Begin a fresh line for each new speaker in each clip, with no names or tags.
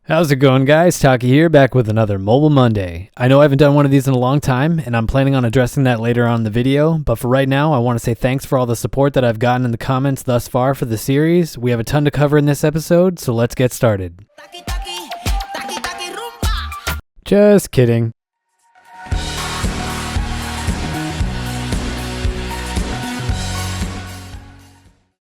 How's it going, guys? Taki here, back with another Mobile Monday. I know I haven't done one of these in a long time, and I'm planning on addressing that later on in the video, but for right now, I want to say thanks for all the support that I've gotten in the comments thus far for the series. We have a ton to cover in this episode, so let's get started. Just kidding.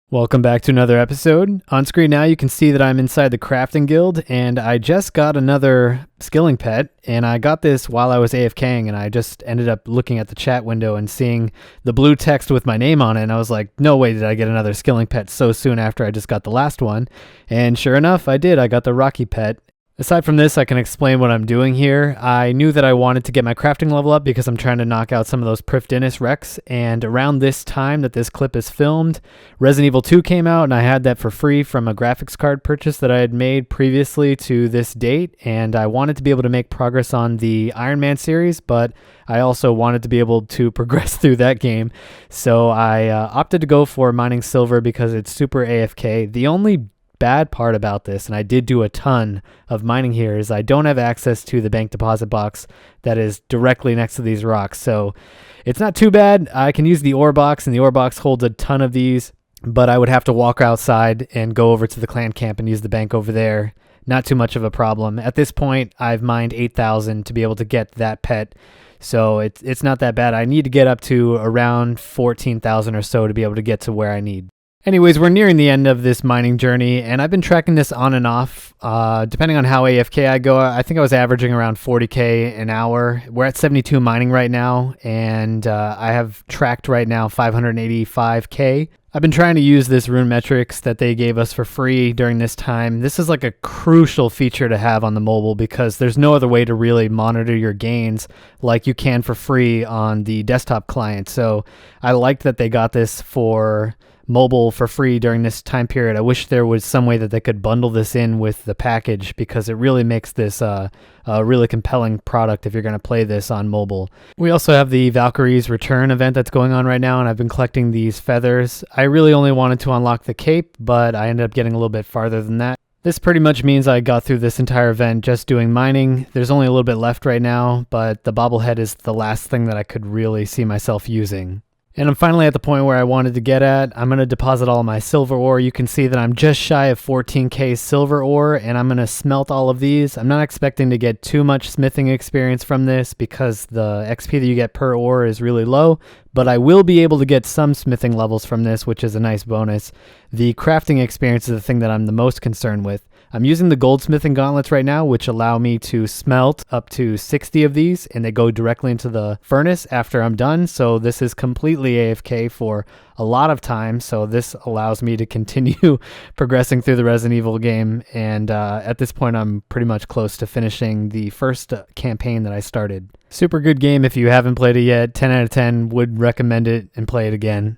Welcome back to another episode. On screen now you can see that I'm inside the crafting guild, and I just got another skilling pet, and I got this while I was AFKing, and I just ended up looking at the chat window and seeing the blue text with my name on it, and I was like, no way did I get another skilling pet so soon after I just got the last one. And sure enough, I did. I got the Rocky pet. Aside from this, I can explain what I'm doing here. I knew that I wanted to get my crafting level up because I'm trying to knock out some of those Prif Dinis wrecks, and around this time that this clip is filmed, Resident Evil 2 came out, and I had that for free from a graphics card purchase that I had made previously to this date, and I wanted to be able to make progress on the Iron Man series, but I also wanted to be able to progress through that game, so I opted to go for mining silver because it's super AFK. The only bad part about this, and I did do a ton of mining here, is I don't have access to the bank deposit box that is directly next to these rocks. So it's not too bad. I can use the ore box, and the ore box holds a ton of these, but I would have to walk outside and go over to the clan camp and use the bank over there. Not too much of a problem. At this point, I've mined 8,000 to be able to get that pet. So it's not that bad. I need to get up to around 14,000 or so to be able to get to where I need. Anyways, we're nearing the end of this mining journey, and I've been tracking this on and off, depending on how AFK I go. I think I was averaging around 40k an hour. We're at 72 mining right now, and I have tracked right now 585k. I've been trying to use this rune metrics that they gave us for free during this time. This is like a crucial feature to have on the mobile because there's no other way to really monitor your gains like you can for free on the desktop client. So I liked that they got this for mobile for free during this time period. I wish there was some way that they could bundle this in with the package because it really makes this a really compelling product if you're going to play this on mobile. We also have the Valkyrie's Return event that's going on right now, and I've been collecting these feathers. I really only wanted to unlock the cape, but I ended up getting a little bit farther than that. This pretty much means I got through this entire event just doing mining. There's only a little bit left right now, but the bobblehead is the last thing that I could really see myself using. And I'm finally at the point where I wanted to get at. I'm going to deposit all of my silver ore. You can see that I'm just shy of 14k silver ore, and I'm going to smelt all of these. I'm not expecting to get too much smithing experience from this because the XP that you get per ore is really low, but I will be able to get some smithing levels from this, which is a nice bonus. The crafting experience is the thing that I'm the most concerned with. I'm using the goldsmithing gauntlets right now, which allow me to smelt up to 60 of these, and they go directly into the furnace after I'm done. So this is completely AFK for a lot of time. So this allows me to continue progressing through the Resident Evil game. And at this point, I'm pretty much close to finishing the first campaign that I started. Super good game if you haven't played it yet. 10 out of 10, would recommend it and play it again.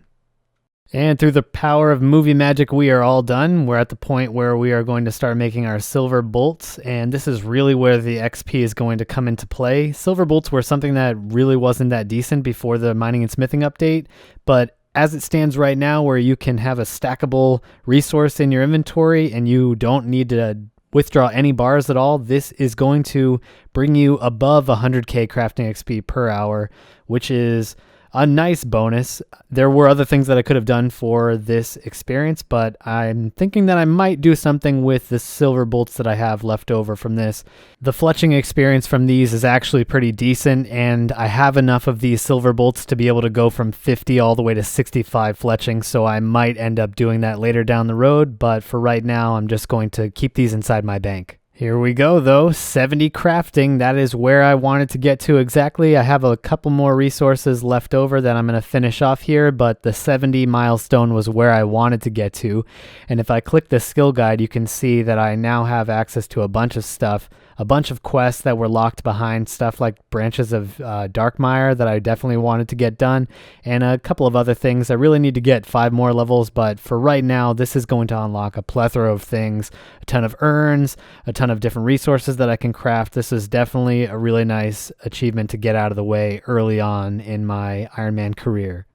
And through the power of movie magic, we are all done. We're at the point where we are going to start making our silver bolts, and this is really where the XP is going to come into play. Silver bolts were something that really wasn't that decent before the mining and smithing update, but as it stands right now, where you can have a stackable resource in your inventory and you don't need to withdraw any bars at all, this is going to bring you above 100k crafting XP per hour, which is a nice bonus. There were other things that I could have done for this experience, but I'm thinking that I might do something with the silver bolts that I have left over from this. The fletching experience from these is actually pretty decent, and I have enough of these silver bolts to be able to go from 50 all the way to 65 fletching, so I might end up doing that later down the road, but for right now, I'm just going to keep these inside my bank. Here we go though, 70 crafting, that is where I wanted to get to exactly. I have a couple more resources left over that I'm going to finish off here, but the 70 milestone was where I wanted to get to. And if I click the skill guide, you can see that I now have access to a bunch of stuff, a bunch of quests that were locked behind, stuff like branches of Darkmire that I definitely wanted to get done, and a couple of other things. I really need to get 5 more levels, but for right now, this is going to unlock a plethora of things, a ton of urns, a ton of different resources that I can craft. This is definitely a really nice achievement to get out of the way early on in my Iron Man career.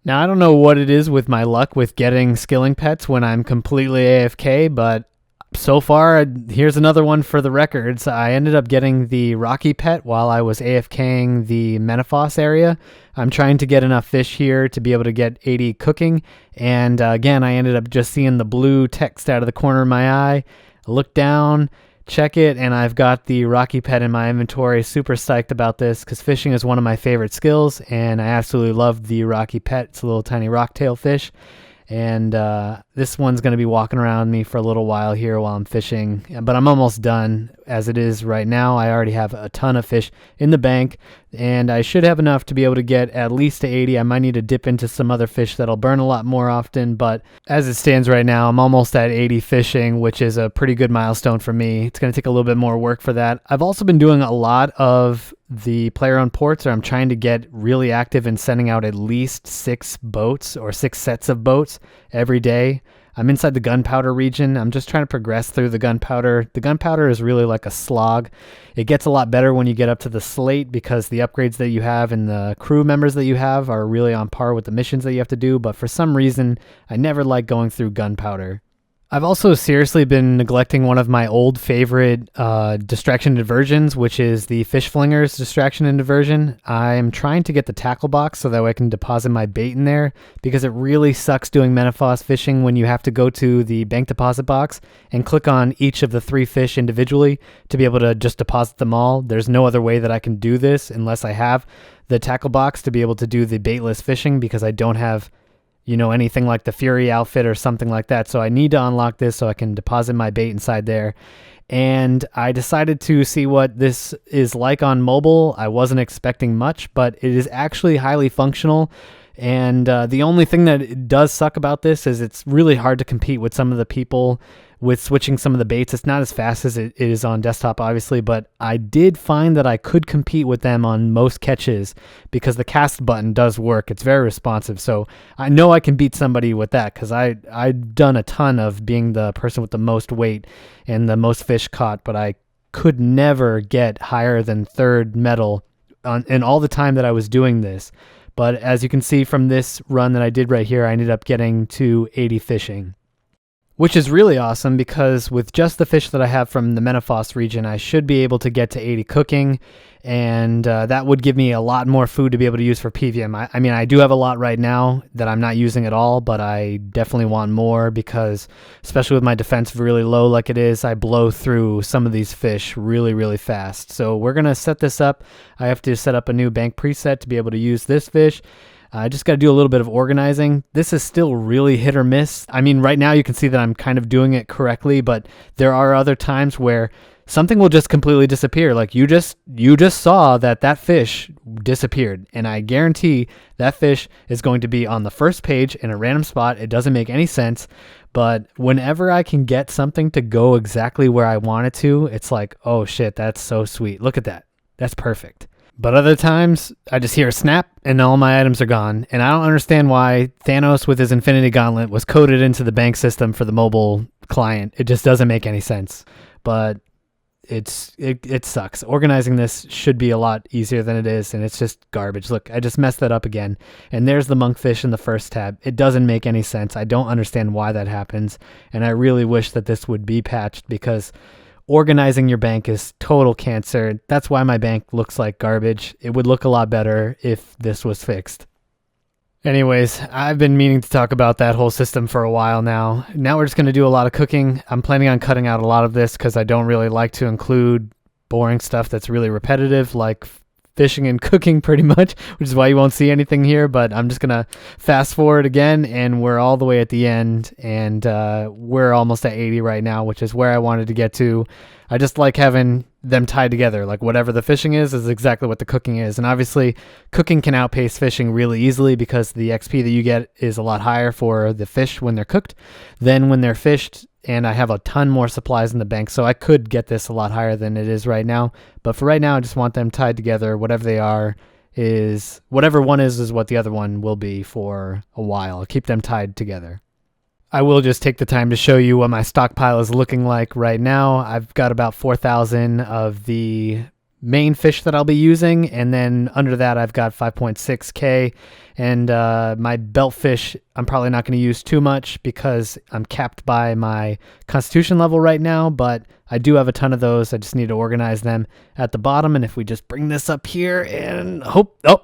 Now, I don't know what it is with my luck with getting skilling pets when I'm completely AFK, but so far, here's another one for the records. I ended up getting the Rocky pet while I was AFKing the Menafos area. I'm trying to get enough fish here to be able to get 80 cooking. And again, I ended up just seeing the blue text out of the corner of my eye. I look down, check it, and I've got the Rocky pet in my inventory. Super psyched about this because fishing is one of my favorite skills, and I absolutely love the Rocky pet. It's a little tiny rocktail fish. And this one's going to be walking around me for a little while here while I'm fishing, but I'm almost done as it is right now. I already have a ton of fish in the bank, and I should have enough to be able to get at least to 80. I might need to dip into some other fish that'll burn a lot more often, but as it stands right now, I'm almost at 80 fishing, which is a pretty good milestone for me. It's going to take a little bit more work for that. I've also been doing a lot of the player-owned ports, or I'm trying to get really active in sending out at least 6 boats or 6 sets of boats every day. I'm inside the gunpowder region. I'm just trying to progress through the gunpowder. The gunpowder is really like a slog. It gets a lot better when you get up to the slate because the upgrades that you have and the crew members that you have are really on par with the missions that you have to do. But for some reason, I never like going through gunpowder. I've also seriously been neglecting one of my old favorite distraction diversions, which is the fish flingers distraction and diversion. I'm trying to get the tackle box so that way I can deposit my bait in there, because it really sucks doing Menafos fishing when you have to go to the bank deposit box and click on each of the 3 fish individually to be able to just deposit them all. There's no other way that I can do this unless I have the tackle box to be able to do the baitless fishing, because I don't have anything like the Fury outfit or something like that. So I need to unlock this so I can deposit my bait inside there. And I decided to see what this is like on mobile. I wasn't expecting much, but it is actually highly functional. And the only thing that does suck about this is it's really hard to compete with some of the people with switching some of the baits. It's not as fast as it is on desktop, obviously, but I did find that I could compete with them on most catches because the cast button does work. It's very responsive. So I know I can beat somebody with that because I've done a ton of being the person with the most weight and the most fish caught, but I could never get higher than 3rd medal in all the time that I was doing this. But as you can see from this run that I did right here, I ended up getting to 80 fishing, which is really awesome because with just the fish that I have from the Menafos region, I should be able to get to 80 cooking, and that would give me a lot more food to be able to use for PVM. I mean, I do have a lot right now that I'm not using at all, but I definitely want more because, especially with my defense really low like it is, I blow through some of these fish really, really fast. So we're going to set this up. I have to set up a new bank preset to be able to use this fish. I just got to do a little bit of organizing. This is still really hit or miss. I mean, right now you can see that I'm kind of doing it correctly, but there are other times where something will just completely disappear. Like you just saw that fish disappeared, and I guarantee that fish is going to be on the first page in a random spot. It doesn't make any sense, but whenever I can get something to go exactly where I want it to, it's like, oh shit, that's so sweet. Look at that. That's perfect. But other times, I just hear a snap and all my items are gone. And I don't understand why Thanos with his Infinity Gauntlet was coded into the bank system for the mobile client. It just doesn't make any sense. But it sucks. Organizing this should be a lot easier than it is, and it's just garbage. Look, I just messed that up again. And there's the monkfish in the first tab. It doesn't make any sense. I don't understand why that happens. And I really wish that this would be patched because organizing your bank is total cancer. That's why my bank looks like garbage. It would look a lot better if this was fixed. Anyways, I've been meaning to talk about that whole system for a while now. Now we're just going to do a lot of cooking. I'm planning on cutting out a lot of this because I don't really like to include boring stuff that's really repetitive, like fishing and cooking pretty much, which is why you won't see anything here. But I'm just going to fast forward again, and we're all the way at the end, and we're almost at 80 right now, which is where I wanted to get to. I just like having them tied together. Like whatever the fishing is exactly what the cooking is. And obviously cooking can outpace fishing really easily because the XP that you get is a lot higher for the fish when they're cooked than when they're fished. And I have a ton more supplies in the bank, so I could get this a lot higher than it is right now. But for right now, I just want them tied together. Whatever they are is, whatever one is what the other one will be for a while. I'll keep them tied together. I will just take the time to show you what my stockpile is looking like right now. I've got about 4,000 of the main fish that I'll be using, and then under that I've got 5.6k, and my belt fish I'm probably not going to use too much because I'm capped by my constitution level right now, but I do have a ton of those. I just need to organize them at the bottom, and if we just bring this up here and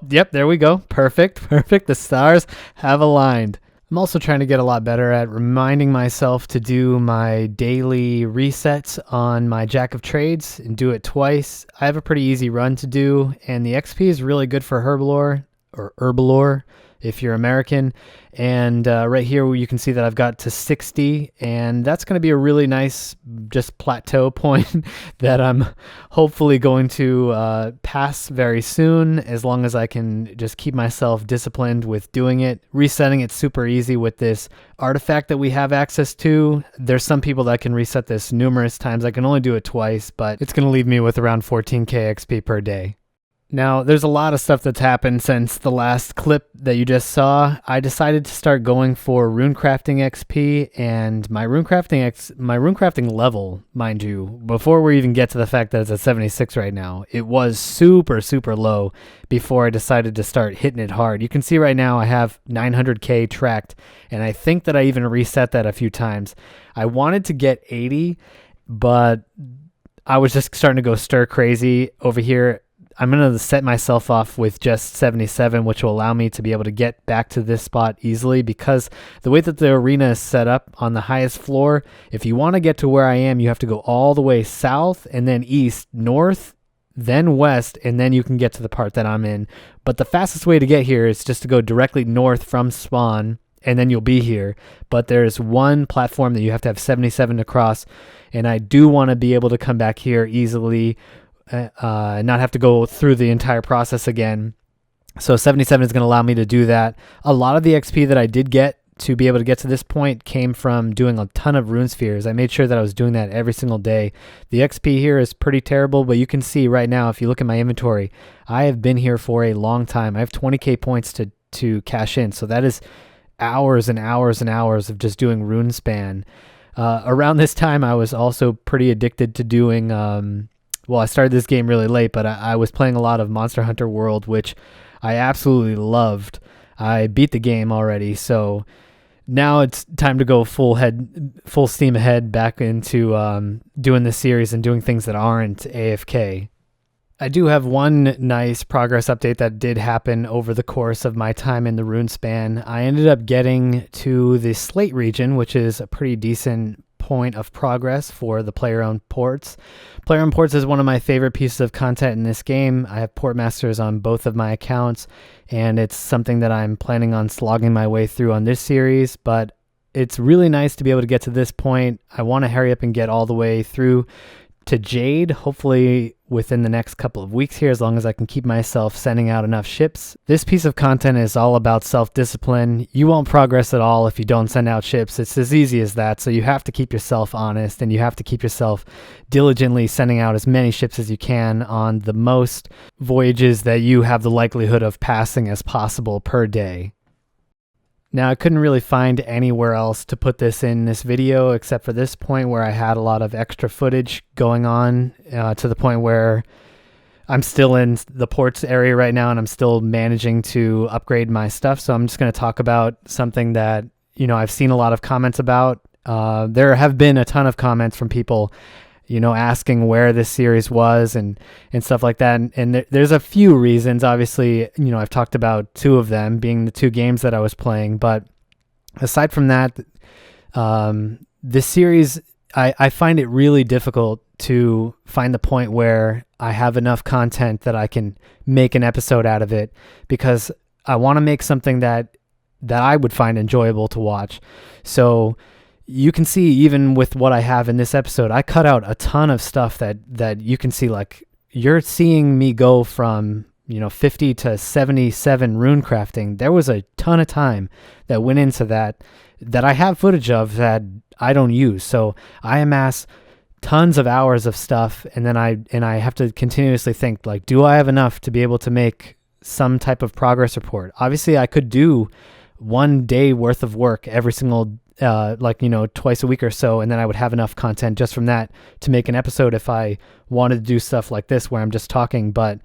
yep, there we go. Perfect. The stars have aligned. I'm also trying to get a lot better at reminding myself to do my daily resets on my Jack of Trades and do it twice. I have a pretty easy run to do, and the XP is really good for Herbalore, or Herbalore if you're American. And right here you can see that I've got to 60, and that's going to be a really nice just plateau point that I'm hopefully going to pass very soon, as long as I can just keep myself disciplined with doing it. Resetting it's super easy with this artifact that we have access to. There's some people that can reset this numerous times. I can only do it twice, but it's going to leave me with around 14k XP per day. Now, there's a lot of stuff that's happened since the last clip that you just saw. I decided to start going for Runecrafting XP, and my Runecrafting level, mind you, before we even get to the fact that it's at 76 right now, it was super, super low before I decided to start hitting it hard. You can see right now I have 900k tracked, and I think that I even reset that a few times. I wanted to get 80, but I was just starting to go stir crazy over here. I'm going to set myself off with just 77, which will allow me to be able to get back to this spot easily, because the way that the arena is set up on the highest floor, if you want to get to where I am, you have to go all the way south and then east, north, then west, and then you can get to the part that I'm in. But the fastest way to get here is just to go directly north from spawn, and then you'll be here. But there's one platform that you have to have 77 to cross, and I do want to be able to come back here easily, not have to go through the entire process again. So 77 is going to allow me to do that. A lot of the XP that I did get to be able to get to this point came from doing a ton of rune spheres. I made sure that I was doing that every single day. The XP here is pretty terrible, but you can see right now, if you look at my inventory, I have been here for a long time. I have 20k points to cash in. So that is hours and hours and hours of just doing rune span. Around this time, I was also pretty addicted to doing... well, I started this game really late, but I was playing a lot of Monster Hunter World, which I absolutely loved. I beat the game already, so now it's time to go full steam ahead back into doing this series and doing things that aren't AFK. I do have one nice progress update that did happen over the course of my time in the rune span. I ended up getting to the Slate region, which is a pretty decent point of progress for the player-owned ports. Player-owned ports is one of my favorite pieces of content in this game. I have port masters on both of my accounts, and it's something that I'm planning on slogging my way through on this series, but it's really nice to be able to get to this point. I want to hurry up and get all the way through to Jade, hopefully within the next couple of weeks here, as long as I can keep myself sending out enough ships. This piece of content is all about self-discipline. You won't progress at all if you don't send out ships. It's as easy as that. So you have to keep yourself honest, and you have to keep yourself diligently sending out as many ships as you can on the most voyages that you have the likelihood of passing as possible per day. Now, I couldn't really find anywhere else to put this in this video except for this point where I had a lot of extra footage going on to the point where I'm still in the ports area right now and I'm still managing to upgrade my stuff. So I'm just going to talk about something that, I've seen a lot of comments about. There have been a ton of comments from people asking where this series was and stuff like that. And there's a few reasons. Obviously, I've talked about two of them being the two games that I was playing. But aside from that, this series, I find it really difficult to find the point where I have enough content that I can make an episode out of it, because I want to make something that I would find enjoyable to watch. So you can see, even with what I have in this episode, I cut out a ton of stuff that you can see. Like, you're seeing me go from 50 to 77 rune crafting. There was a ton of time that went into that I have footage of that I don't use. So I amass tons of hours of stuff, and then I have to continuously think, like, do I have enough to be able to make some type of progress report? Obviously, I could do 1 day worth of work every single like, twice a week or so, and then I would have enough content just from that to make an episode if I wanted to do stuff like this where I'm just talking. But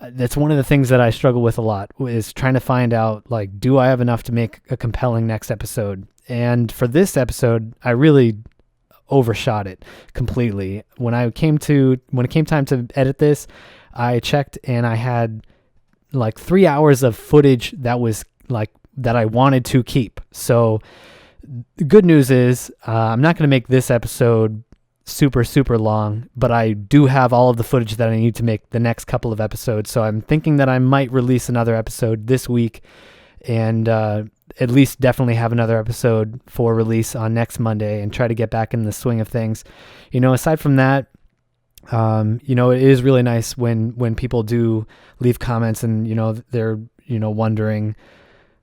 that's one of the things that I struggle with a lot, is trying to find out, like, do I have enough to make a compelling next episode? And for this episode, I really overshot it completely. When it came time to edit this, I checked and I had like 3 hours of footage that was like that I wanted to keep. So the good news is I'm not going to make this episode super, super long, but I do have all of the footage that I need to make the next couple of episodes. So I'm thinking that I might release another episode this week, and at least definitely have another episode for release on next Monday, and try to get back in the swing of things. Aside from that, it is really nice when people do leave comments and, they're, wondering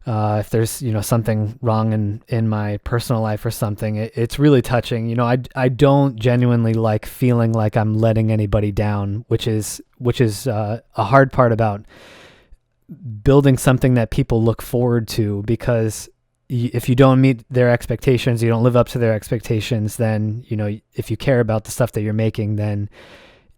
if there's, something wrong in my personal life or something. It's really touching. I don't genuinely like feeling like I'm letting anybody down, which is a hard part about building something that people look forward to, because if you don't meet their expectations, you don't live up to their expectations, then, if you care about the stuff that you're making, then,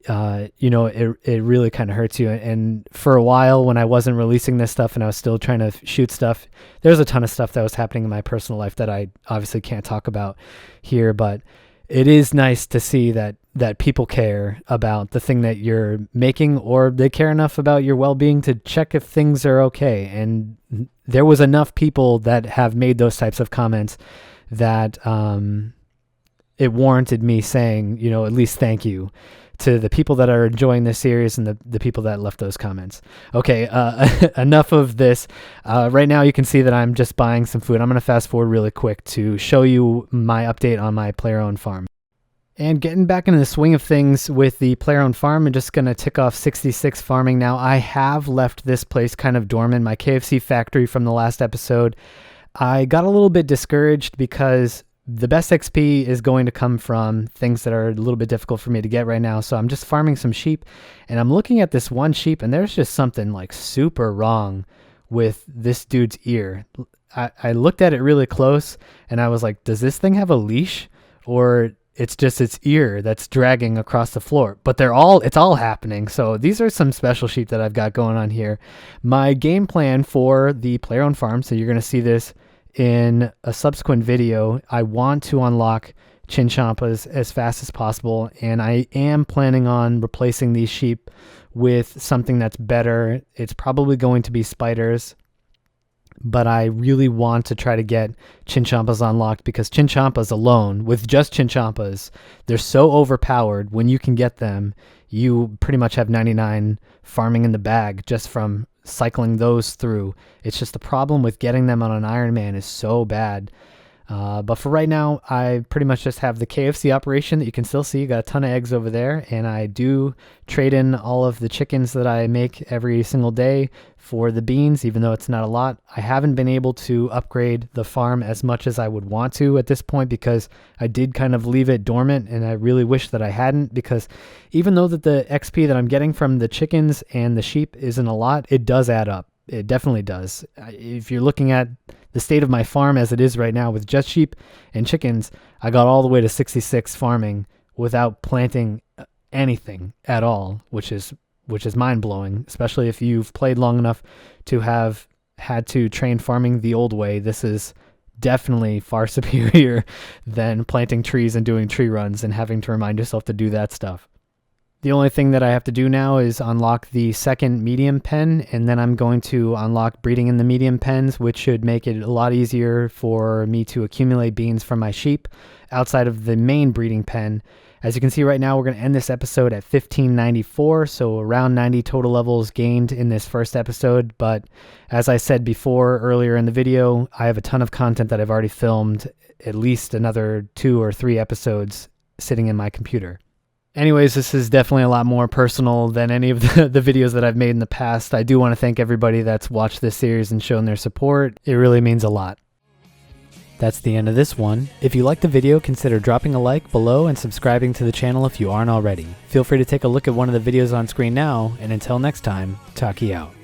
it really kind of hurts you. And for a while, when I wasn't releasing this stuff and I was still trying to shoot stuff, there's a ton of stuff that was happening in my personal life that I obviously can't talk about here, but it is nice to see that people care about the thing that you're making, or they care enough about your well-being to check if things are okay. And there was enough people that have made those types of comments that it warranted me saying, at least thank you to the people that are enjoying this series and the people that left those comments. Okay, enough of this. Right now you can see that I'm just buying some food. I'm going to fast forward really quick to show you my update on my player-owned farm. And getting back into the swing of things with the player-owned farm, I'm just going to tick off 66 farming now. I have left this place kind of dormant, my KFC factory from the last episode. I got a little bit discouraged because the best XP is going to come from things that are a little bit difficult for me to get right now. So I'm just farming some sheep, and I'm looking at this one sheep, and there's just something like super wrong with this dude's ear. I looked at it really close, and I was like, does this thing have a leash, or it's just its ear that's dragging across the floor? But it's all happening. So these are some special sheep that I've got going on here. My game plan for the player-owned farm, so you're going to see this in a subsequent video, I want to unlock Chinchompas as fast as possible, and I am planning on replacing these sheep with something that's better. It's probably going to be spiders, but I really want to try to get Chinchompas unlocked, because Chinchompas alone, with just Chinchompas, they're so overpowered. When you can get them, you pretty much have 99 farming in the bag just from cycling those through. It's just the problem with getting them on an Iron Man is so bad. But for right now, I pretty much just have the KFC operation that you can still see. Got a ton of eggs over there, and I do trade in all of the chickens that I make every single day for the beans, even though it's not a lot. I haven't been able to upgrade the farm as much as I would want to at this point, because I did kind of leave it dormant, and I really wish that I hadn't, because even though that the XP that I'm getting from the chickens and the sheep isn't a lot, it does add up. It definitely does. If you're looking at the state of my farm as it is right now with just sheep and chickens, I got all the way to 66 farming without planting anything at all, which is mind-blowing, especially if you've played long enough to have had to train farming the old way. This is definitely far superior than planting trees and doing tree runs and having to remind yourself to do that stuff. The only thing that I have to do now is unlock the second medium pen, and then I'm going to unlock breeding in the medium pens, which should make it a lot easier for me to accumulate beans from my sheep outside of the main breeding pen. As you can see right now, we're going to end this episode at 1594, so around 90 total levels gained in this first episode. But as I said before earlier in the video, I have a ton of content that I've already filmed, at least another 2 or 3 episodes sitting in my computer. Anyways, this is definitely a lot more personal than any of the videos that I've made in the past. I do want to thank everybody that's watched this series and shown their support. It really means a lot. That's the end of this one. If you liked the video, consider dropping a like below and subscribing to the channel if you aren't already. Feel free to take a look at one of the videos on screen now, and until next time, Taki out.